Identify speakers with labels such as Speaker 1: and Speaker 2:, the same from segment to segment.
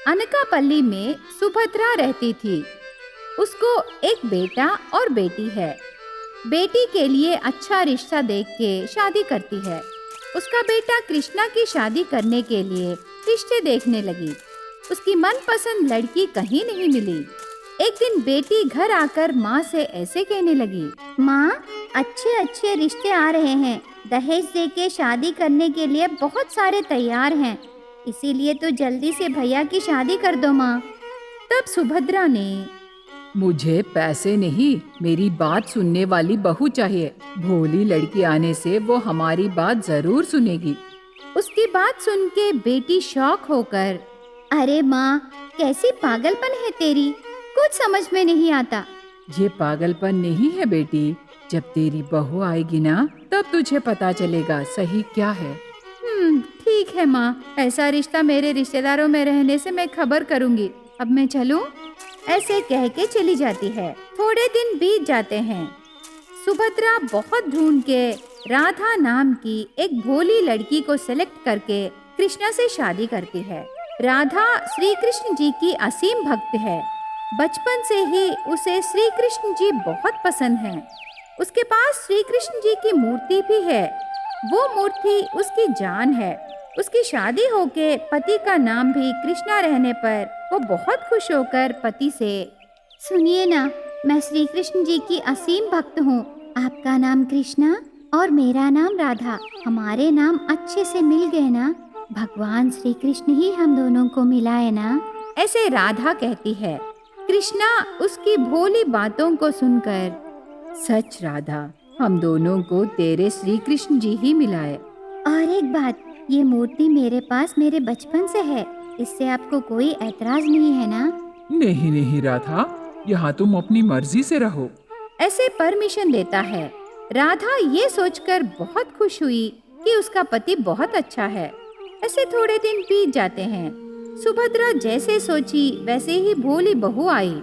Speaker 1: अनकापल्ली में सुभद्रा रहती थी। उसको एक बेटा और बेटी है। बेटी के लिए अच्छा रिश्ता देख के शादी करती है। उसका बेटा कृष्णा की शादी करने के लिए रिश्ते देखने लगी। उसकी मनपसंद लड़की कहीं नहीं मिली। एक दिन बेटी घर आकर माँ से ऐसे कहने लगी, माँ, अच्छे अच्छे रिश्ते आ रहे हैं। दहेज देके शादी करने के लिए बहुत सारे तैयार हैं। इसीलिए तो जल्दी से भैया की शादी कर दो माँ। तब सुभद्रा ने,
Speaker 2: मुझे पैसे नहीं, मेरी बात सुनने वाली बहू चाहिए। भोली लड़की आने से वो हमारी बात जरूर सुनेगी।
Speaker 1: उसकी बात सुन के बेटी शॉक होकर, अरे माँ, कैसी पागलपन है तेरी, कुछ समझ में नहीं आता।
Speaker 2: ये पागलपन नहीं है बेटी, जब तेरी बहू आएगी ना तब तुझे पता चलेगा सही क्या है।
Speaker 1: ठीक है माँ, ऐसा रिश्ता मेरे रिश्तेदारों में रहने से मैं खबर करूँगी। अब मैं चलूँ? ऐसे कह के चली जाती है। थोड़े दिन बीत जाते हैं। सुभद्रा बहुत ढूंढ के राधा नाम की एक भोली लड़की को सेलेक्ट करके कृष्णा से शादी करती है। राधा श्री कृष्ण जी की असीम भक्त है। बचपन से ही उसे श्री कृष्ण जी बहुत पसंद हैं। उसके पास श्री कृष्ण जी की मूर्ति भी है। वो मूर्ति उसकी जान है। उसकी शादी होके पति का नाम भी कृष्णा रहने पर वो बहुत खुश होकर पति से, सुनिए ना, मैं श्री कृष्ण जी की असीम भक्त हूँ। आपका नाम कृष्णा और मेरा नाम राधा, हमारे नाम अच्छे से मिल गए ना। भगवान श्री कृष्ण ही हम दोनों को मिलाए ना। ऐसे राधा कहती है। कृष्णा उसकी भोली बातों को सुनकर,
Speaker 2: सच राधा, हम दोनों को तेरे श्री कृष्ण जी ही मिलाए।
Speaker 1: और एक बात, ये मूर्ति मेरे पास मेरे बचपन से है, इससे आपको कोई ऐतराज नहीं है ना?
Speaker 3: नहीं नहीं राधा, यहाँ तुम अपनी मर्जी से रहो।
Speaker 1: ऐसे परमिशन देता है। राधा ये सोचकर बहुत खुश हुई कि उसका पति बहुत अच्छा है। ऐसे थोड़े दिन बीत जाते हैं। सुभद्रा जैसे सोची वैसे ही भोली बहू आई।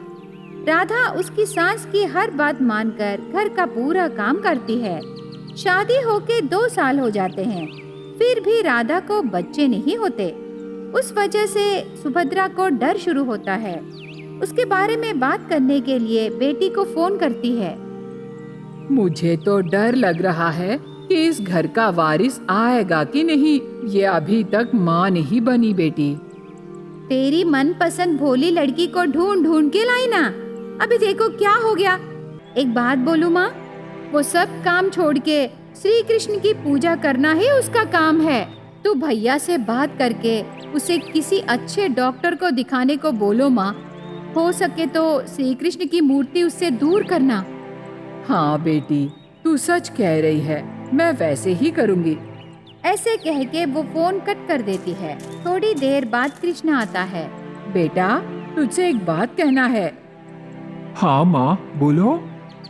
Speaker 1: राधा उसकी सास की हर बात मानकर घर का पूरा काम करती है। शादी होके 2 साल हो जाते हैं, फिर भी राधा को बच्चे नहीं होते। उस वजह से सुभद्रा को डर शुरू होता है। उसके बारे में बात करने के लिए बेटी को फोन करती है।
Speaker 2: मुझे तो डर लग रहा है कि इस घर का वारिस आएगा कि नहीं। ये अभी तक माँ नहीं बनी बेटी।
Speaker 1: तेरी मनपसंद भोली लड़की को ढूंढ ढूंढ के लाई ना, अभी देखो क्या हो गया। एक बात बोलूं माँ, वो सब काम छोड़ के श्री कृष्ण की पूजा करना ही उसका काम है। तू भैया से बात करके उसे किसी अच्छे डॉक्टर को दिखाने को बोलो माँ। हो सके तो श्री कृष्ण की मूर्ति उससे दूर करना।
Speaker 2: हाँ बेटी, तू सच कह रही है, मैं वैसे ही करूँगी।
Speaker 1: ऐसे कह के वो फोन कट कर देती है। थोड़ी देर बाद कृष्णा आता है।
Speaker 2: बेटा, तुझसे एक बात कहना है।
Speaker 3: हाँ माँ, बोलो।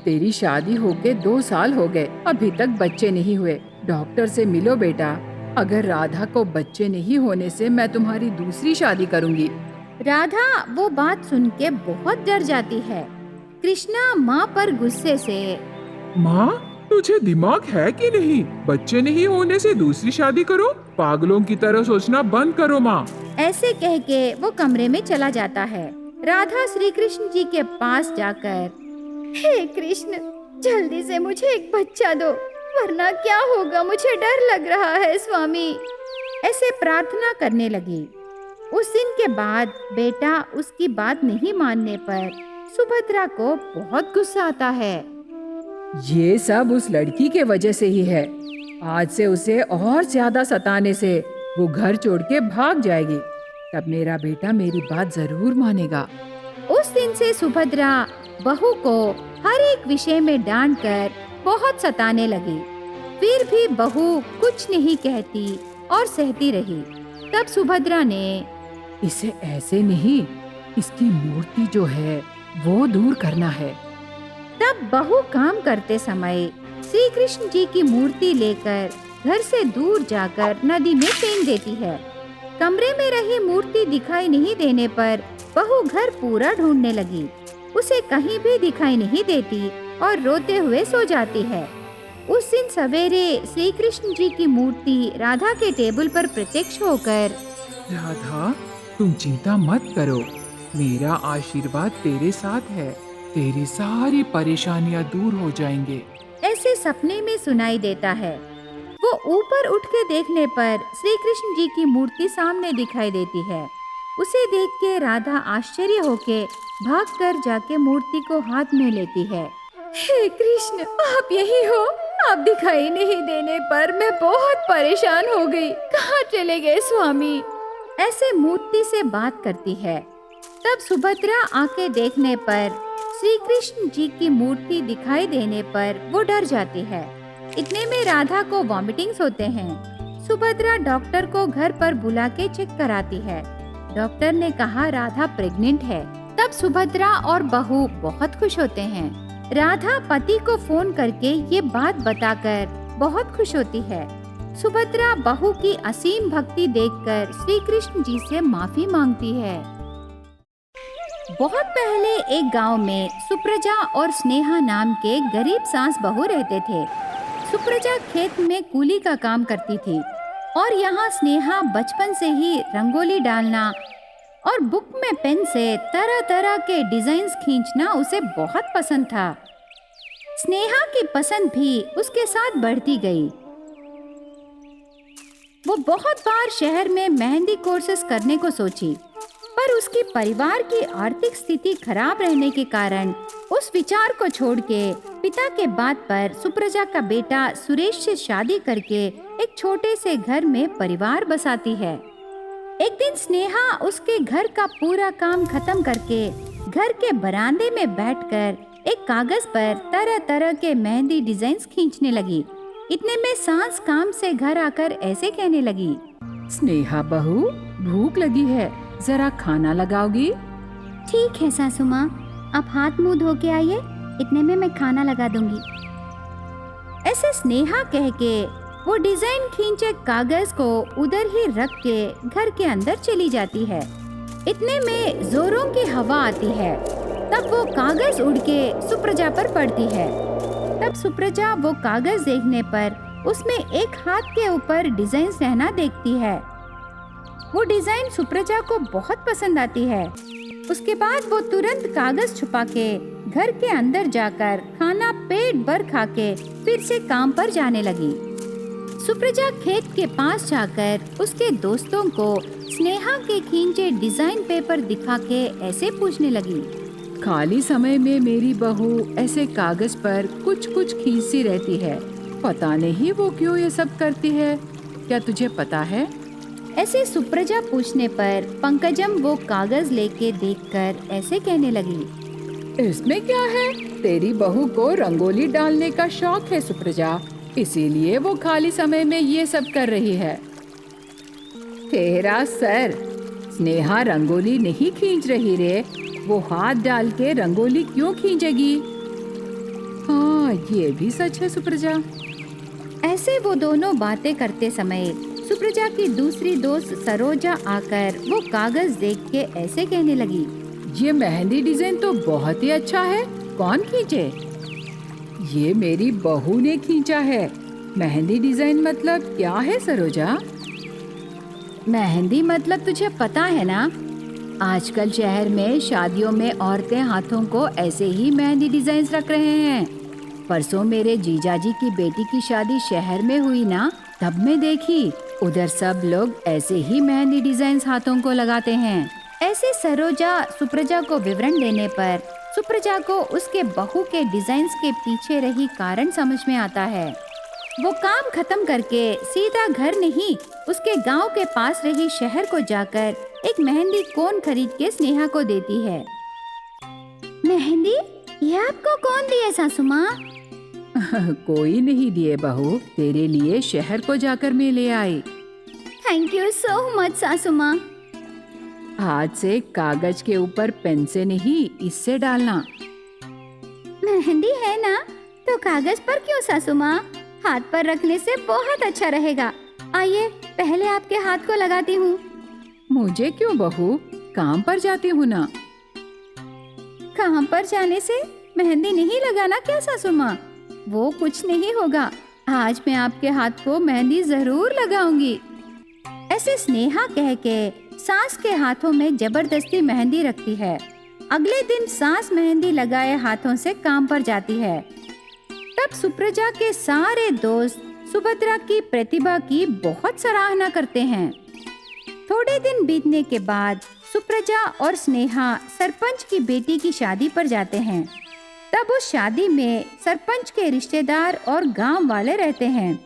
Speaker 2: तेरी शादी होके 2 साल हो गए, अभी तक बच्चे नहीं हुए। डॉक्टर से मिलो बेटा। अगर राधा को बच्चे नहीं होने से मैं तुम्हारी दूसरी शादी करूँगी।
Speaker 1: राधा वो बात सुन के बहुत डर जाती है। कृष्णा माँ पर गुस्से से,
Speaker 3: माँ, तुझे दिमाग है कि नहीं? बच्चे नहीं होने से दूसरी शादी करो? पागलों की तरह सोचना बंद करो माँ।
Speaker 1: ऐसे कह के वो कमरे में चला जाता है। राधा श्री कृष्ण जी के पास जाकर, हे कृष्ण, जल्दी से मुझे एक बच्चा दो, वरना क्या होगा, मुझे डर लग रहा है स्वामी। ऐसे प्रार्थना करने लगी। उस दिन के बाद बेटा उसकी बात नहीं मानने पर सुभद्रा को बहुत गुस्सा आता है।
Speaker 2: ये सब उस लड़की के वजह से ही है। आज से उसे और ज्यादा सताने से वो घर छोड़ के भाग जाएगी। तब मेरा बेटा मेरी बात जरूर मानेगा।
Speaker 1: उस दिन से सुभद्रा बहू को हर एक विषय में डांट कर बहुत सताने लगी। फिर भी बहू कुछ नहीं कहती और सहती रही। तब सुभद्रा ने,
Speaker 2: इसे ऐसे नहीं, इसकी मूर्ति जो है वो दूर करना है।
Speaker 1: तब बहू काम करते समय श्री कृष्ण जी की मूर्ति लेकर घर से दूर जाकर नदी में फेंक देती है। कमरे में रही मूर्ति दिखाई नहीं देने पर बहू घर पूरा ढूंढने लगी। उसे कहीं भी दिखाई नहीं देती और रोते हुए सो जाती है। उस दिन सवेरे श्री कृष्ण जी की मूर्ति राधा के टेबल पर प्रत्यक्ष होकर,
Speaker 3: राधा, तुम चिंता मत करो, मेरा आशीर्वाद तेरे साथ है, तेरी सारी परेशानियां दूर हो जाएंगे।
Speaker 1: ऐसे सपने में सुनाई देता है। वो ऊपर उठ के देखने पर श्री कृष्ण जी की मूर्ति सामने दिखाई देती है। उसे देख के राधा आश्चर्य होके भागकर जाके मूर्ति को हाथ में लेती है। हे कृष्ण, आप यही हो? आप दिखाई नहीं देने पर मैं बहुत परेशान हो गई। कहाँ चले गए स्वामी? ऐसे मूर्ति से बात करती है। तब सुभद्रा आके देखने पर श्री कृष्ण जी की मूर्ति दिखाई देने पर वो डर जाती है। इतने में राधा को वॉमिटिंग्स होते हैं। सुभद्रा डॉक्टर को घर पर बुला के चेक कराती है। डॉक्टर ने कहा राधा प्रेग्नेंट है। तब सुभद्रा और बहू बहुत खुश होते हैं। राधा पति को फोन करके ये बात बताकर बहुत खुश होती है। सुभद्रा बहू की असीम भक्ति देखकर श्री कृष्ण जी से माफी मांगती है। बहुत पहले एक गांव में सुप्रजा और स्नेहा नाम के गरीब सास बहू रहते थे। सुप्रजा खेत में कूली का काम करती थी और यहाँ स्नेहा बचपन से ही रंगोली डालना और बुक में पेन से तरह तरह के डिजाइन्स खींचना उसे बहुत पसंद था। स्नेहा की पसंद भी उसके साथ बढ़ती गई। वो बहुत बार शहर में मेहंदी कोर्सेस करने को सोची, पर उसकी परिवार की आर्थिक स्थिति खराब रहने के कारण उस विचार को छोड़ के पिता के बात पर सुप्रजा का बेटा सुरेश से शादी करके एक छोटे से घर में परिवार बसाती है। एक दिन स्नेहा उसके घर का पूरा काम खत्म करके घर के बरामदे में बैठकर एक कागज पर तरह तरह के मेहंदी डिजाइन्स खींचने लगी। इतने में सास काम से घर आकर ऐसे कहने लगी,
Speaker 2: स्नेहा बहू, भूख लगी है, जरा खाना लगाओगी?
Speaker 1: ठीक है सासू माँ, आप हाथ मुंह धो के आइए, इतने में मैं खाना लगा दूंगी। ऐसे स्नेहा कह के वो डिजाइन खींचे कागज को उधर ही रख के घर के अंदर चली जाती है। इतने में जोरों की हवा आती है। तब वो कागज उड़ के सुप्रजा पर पड़ती है। तब सुप्रजा वो कागज देखने पर उसमें एक हाथ के ऊपर डिजाइन रहना देखती है। वो डिजाइन सुप्रजा को बहुत पसंद आती है। उसके बाद वो तुरंत कागज छुपा के घर के अंदर जाकर खाना पेट भर खा के फिर से काम पर जाने लगी। सुप्रजा खेत के पास जाकर उसके दोस्तों को स्नेहा के खींचे डिजाइन पेपर दिखा के ऐसे पूछने लगी,
Speaker 2: खाली समय में मेरी बहू ऐसे कागज पर कुछ कुछ खींचती रहती है, पता नहीं वो क्यों ये सब करती है, क्या तुझे पता है?
Speaker 1: ऐसे सुप्रजा पूछने पर पंकजम वो कागज लेके देखकर ऐसे कहने लगी,
Speaker 2: इसमें क्या है? तेरी बहू को रंगोली डालने का शौक है सुप्रजा, इसीलिए वो खाली समय में ये सब कर रही है। तेरा सर, स्नेहा रंगोली नहीं खींच रही रे, वो हाथ डाल के रंगोली क्यों खींचेगी? हाँ, ये भी सच है सुप्रजा।
Speaker 1: ऐसे वो दोनों बातें करते समय सुप्रजा की दूसरी दोस्त सरोजा आकर वो कागज देख के ऐसे कहने लगी,
Speaker 2: ये मेहंदी डिजाइन तो बहुत ही अच्छा है, कौन खींचे? ये मेरी बहू ने खींचा है। मेहंदी डिजाइन मतलब क्या है सरोजा?
Speaker 1: मेहंदी मतलब तुझे पता है ना, आजकल शहर में शादियों में औरतें हाथों को ऐसे ही मेहंदी डिजाइन रख रहे हैं। परसों मेरे जीजाजी की बेटी की शादी शहर में हुई ना, तब मैं देखी उधर सब लोग ऐसे ही मेहंदी डिजाइन हाथों को लगाते हैं। ऐसे सरोजा सुप्रजा को विवरण देने पर सुप्रजा को उसके बहू के डिजाइन्स के पीछे रही कारण समझ में आता है। वो काम खत्म करके सीधा घर नहीं, उसके गांव के पास रही शहर को जाकर एक मेहंदी कोन खरीद के स्नेहा को देती है। मेहंदी ये आपको कौन दिए सासू माँ?
Speaker 2: कोई नहीं दिए बहू, तेरे लिए शहर को जाकर मैं ले आई।
Speaker 1: थैंक यू सो मच सासू माँ।
Speaker 2: हाथ से कागज के ऊपर पेन से नहीं, इससे डालना।
Speaker 1: मेहंदी है ना, तो कागज पर क्यों सासू माँ? हाथ पर रखने से बहुत अच्छा रहेगा। आइए पहले आपके हाथ को लगाती हूँ।
Speaker 2: मुझे क्यों बहू, काम पर जाती हूँ ना।
Speaker 1: काम पर जाने से मेहंदी नहीं लगाना क्या सासू माँ? वो कुछ नहीं होगा, आज मैं आपके हाथ को मेहंदी जरूर लगाऊंगी। ऐसे स्नेहा कह के सास के हाथों में जबरदस्ती मेहंदी रखती है। अगले दिन सास मेहंदी लगाए हाथों से काम पर जाती है। तब सुप्रजा के सारे दोस्त सुभद्रा की प्रतिभा की बहुत सराहना करते हैं। थोड़े दिन बीतने के बाद सुप्रजा और स्नेहा सरपंच की बेटी की शादी पर जाते हैं। तब उस शादी में सरपंच के रिश्तेदार और गांव वाले रहते हैं।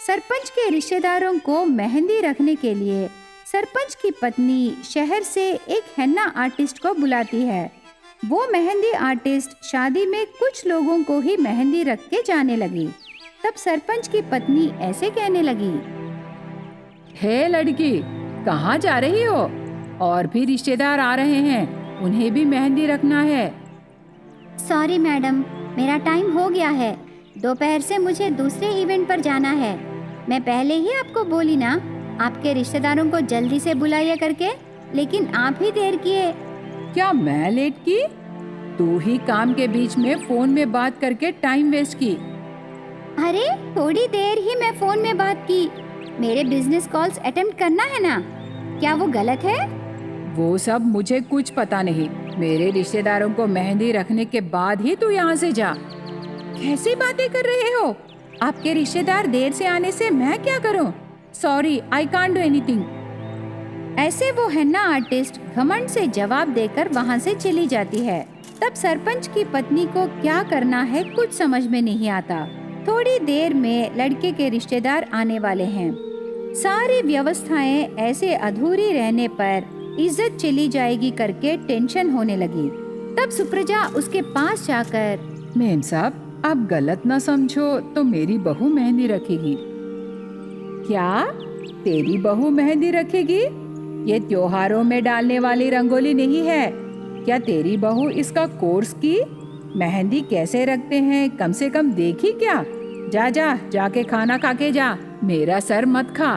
Speaker 1: सरपंच के रिश्तेदारों को मेहंदी रखने के लिए सरपंच की पत्नी शहर से एक हेन्ना आर्टिस्ट को बुलाती है। वो मेहंदी आर्टिस्ट शादी में कुछ लोगों को ही मेहंदी रख के जाने लगी। तब सरपंच की पत्नी ऐसे कहने लगी,
Speaker 2: हे लड़की, कहाँ जा रही हो? और भी रिश्तेदार आ रहे हैं, उन्हें भी मेहंदी रखना है।
Speaker 1: सॉरी मैडम, मेरा टाइम हो गया है। दोपहर से मुझे दूसरे इवेंट पर जाना है। मैं पहले ही आपको बोली ना, आपके रिश्तेदारों को जल्दी से बुलाइए करके, लेकिन आप ही देर किए।
Speaker 2: क्या मैं लेट की? तू ही काम के बीच में फोन में बात करके टाइम वेस्ट की।
Speaker 1: अरे थोड़ी देर ही मैं फोन में बात की। मेरे बिजनेस कॉल्स अटेम्प्ट करना है ना, क्या वो गलत है?
Speaker 2: वो सब मुझे कुछ पता नहीं। मेरे रिश्तेदारों को मेहंदी रखने के बाद ही तू यहाँ से जा। कैसी बातें कर रहे हो? आपके रिश्तेदार देर से आने से मैं क्या करूँ? Sorry, I can't do anything.
Speaker 1: ऐसे वो हेन्ना आर्टिस्ट घमंड से जवाब देकर वहाँ से चली जाती है। तब सरपंच की पत्नी को क्या करना है कुछ समझ में नहीं आता। थोड़ी देर में लड़के के रिश्तेदार आने वाले हैं। सारी व्यवस्थाएं ऐसे अधूरी रहने पर इज्जत चली जाएगी करके टेंशन होने लगी। तब सुप्रजा उसके पास जाकर,
Speaker 2: मेम साहब, आप गलत ना समझो तो मेरी बहू मेहंदी रखेगी। क्या तेरी बहू मेहंदी रखेगी? ये त्योहारों में डालने वाली रंगोली नहीं है। क्या तेरी बहू इसका कोर्स की? मेहंदी कैसे रखते हैं कम से कम देखी क्या? जाके खाना खा के जा, मेरा सर मत खा।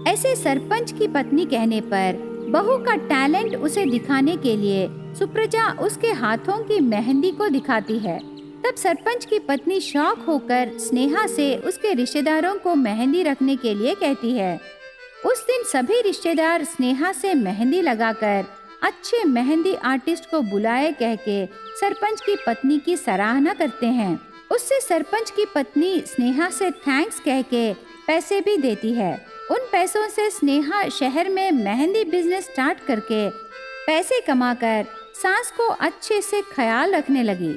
Speaker 1: ऐसे सरपंच की पत्नी कहने पर बहू का टैलेंट उसे दिखाने के लिए सुप्रजा उसके हाथों की मेहंदी को दिखाती है। तब सरपंच की पत्नी शॉक होकर स्नेहा से उसके रिश्तेदारों को मेहंदी रखने के लिए कहती है। उस दिन सभी रिश्तेदार स्नेहा से मेहंदी लगाकर अच्छे मेहंदी आर्टिस्ट को बुलाए कह के सरपंच की पत्नी की सराहना करते हैं। उससे सरपंच की पत्नी स्नेहा से थैंक्स कह के पैसे भी देती है। उन पैसों से स्नेहा शहर में मेहंदी बिजनेस स्टार्ट करके पैसे कमाकर सास को अच्छे से ख्याल रखने लगी।